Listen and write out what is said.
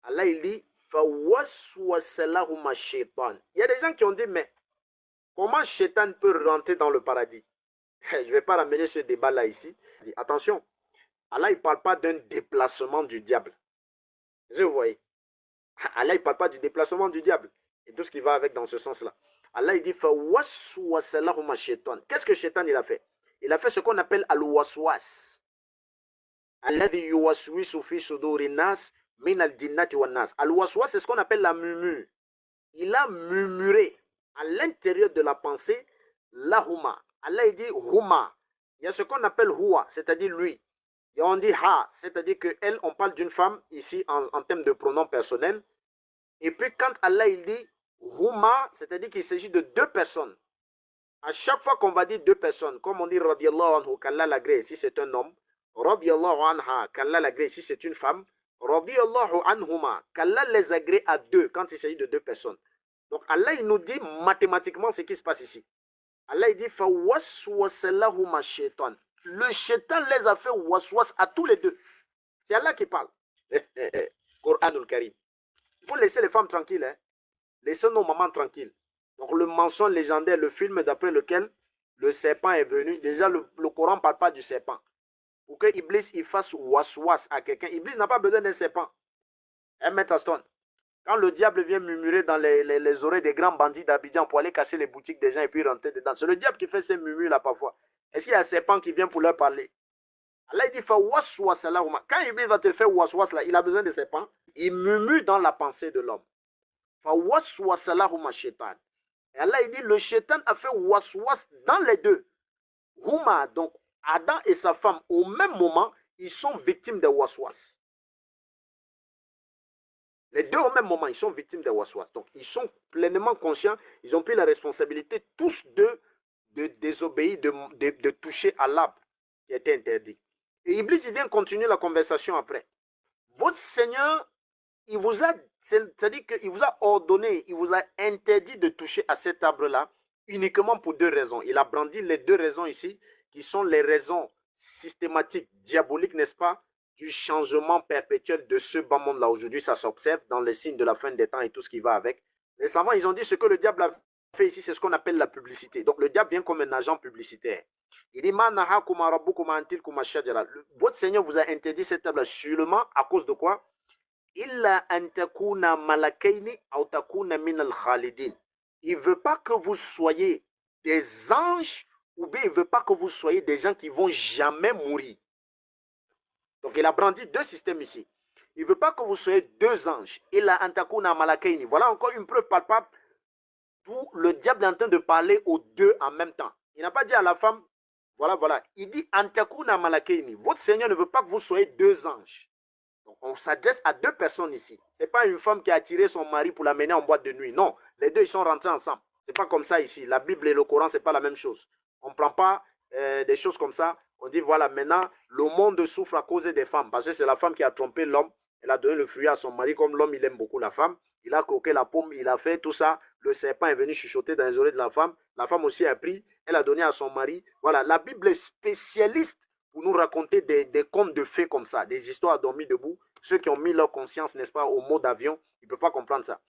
Allah il dit فَوَسْوَسَ لَهُمَا الشَّيْطَانُ. Il y a des gens qui ont dit, mais comment Shaitan peut rentrer dans le paradis? Je ne vais pas ramener ce débat-là ici. Attention, Allah ne parle pas d'un déplacement du diable. Vous voyez, Allah ne parle pas du déplacement du diable et tout ce qui va avec dans ce sens-là. Allah il dit فَوَسْوَسَ لَهُمَا الشَّيْطَانُ. Qu'est-ce que Shaitan il a fait? Il a fait ce qu'on appelle al-waswas. Alladhi yuwaswisu fi suduri nas min al-jinnati wan nas. Al-waswas, c'est ce qu'on appelle la murmure. Il a murmuré à l'intérieur de la pensée lahuma. Allah il dit huma. Il y a ce qu'on appelle huwa, c'est-à-dire lui. Et on dit ha, c'est-à-dire que elle, on parle d'une femme ici en termes de pronom personnel. Et puis quand Allah il dit huma, c'est-à-dire qu'il s'agit de deux personnes. À chaque fois qu'on va dire deux personnes, comme on dit radiyallahu anhu, qu'Allah l'agrée si c'est un homme, radiyallahu anha, qu'Allah l'agrée si c'est une femme, radiyallahu anhuma, qu'Allah les agrée à deux quand il s'agit de deux personnes. Donc Allah il nous dit mathématiquement ce qui se passe ici. Allah il dit fawaswasa lahuma shaitan. Le shaitan les a fait waswas à tous les deux. C'est Allah qui parle. Coranul Karim. Il faut laisser les femmes tranquilles. Hein? Laissez nos mamans tranquilles. Donc le mensonge légendaire, le film d'après lequel le serpent est venu. Déjà, le Coran ne parle pas du serpent. Pour que Iblis il fasse waswas à quelqu'un, Iblis n'a pas besoin d'un serpent. Un mètre à stone. Quand le diable vient murmurer dans les oreilles des grands bandits d'Abidjan pour aller casser les boutiques des gens et puis rentrer dedans, c'est le diable qui fait ces murmures là parfois. Est-ce qu'il y a un serpent qui vient pour leur parler? Allah il dit waswas là. Quand Iblis va te faire waswas là, il a besoin de serpent. Il murmure dans la pensée de l'homme. Waswas là shaitan. Et Allah il dit le shaitan a fait waswas dans les deux. Huma, donc Adam et sa femme au même moment, ils sont victimes de waswas. Les deux au même moment, ils sont victimes de waswas. Donc, ils sont pleinement conscients, ils ont pris la responsabilité tous deux de désobéir, de toucher à l'arbre qui était interdit. Et Iblis, il vient continuer la conversation après. Votre Seigneur, il vous a, c'est-à-dire qu'il vous a ordonné, il vous a interdit de toucher à cet arbre-là uniquement pour deux raisons. Il a brandi les deux raisons ici, qui sont les raisons systématiques, diaboliques, n'est-ce pas, du changement perpétuel de ce bas monde-là. Aujourd'hui, ça s'observe dans les signes de la fin des temps et tout ce qui va avec. Les savants, ils ont dit ce que le diable a fait ici, c'est ce qu'on appelle la publicité. Donc, le diable vient comme un agent publicitaire. Il dit, votre Seigneur vous a interdit cette table seulement à cause de quoi? Il ne veut pas que vous soyez des anges ou bien il ne veut pas que vous soyez des gens qui ne vont jamais mourir. Donc il a brandi deux systèmes ici. Il ne veut pas que vous soyez deux anges. Voilà encore une preuve palpable où le diable est en train de parler aux deux en même temps. Il n'a pas dit à la femme, voilà. Il dit antakuna malakaini. Votre Seigneur ne veut pas que vous soyez deux anges. Donc on s'adresse à deux personnes ici. Ce n'est pas une femme qui a attiré son mari pour l'amener en boîte de nuit. Non, les deux ils sont rentrés ensemble. Ce n'est pas comme ça ici. La Bible et le Coran, ce n'est pas la même chose. On ne prend pas des choses comme ça. On dit voilà, maintenant, le monde souffre à cause des femmes. Parce que c'est la femme qui a trompé l'homme. Elle a donné le fruit à son mari. Comme l'homme, il aime beaucoup la femme. Il a croqué la pomme, il a fait tout ça. Le serpent est venu chuchoter dans les oreilles de la femme. La femme aussi a pris. Elle a donné à son mari. Voilà, la Bible est spécialiste pour nous raconter des contes de fées comme ça. Des histoires à dormir debout. Ceux qui ont mis leur conscience, n'est-ce pas, au mot d'avion, ils ne peuvent pas comprendre ça.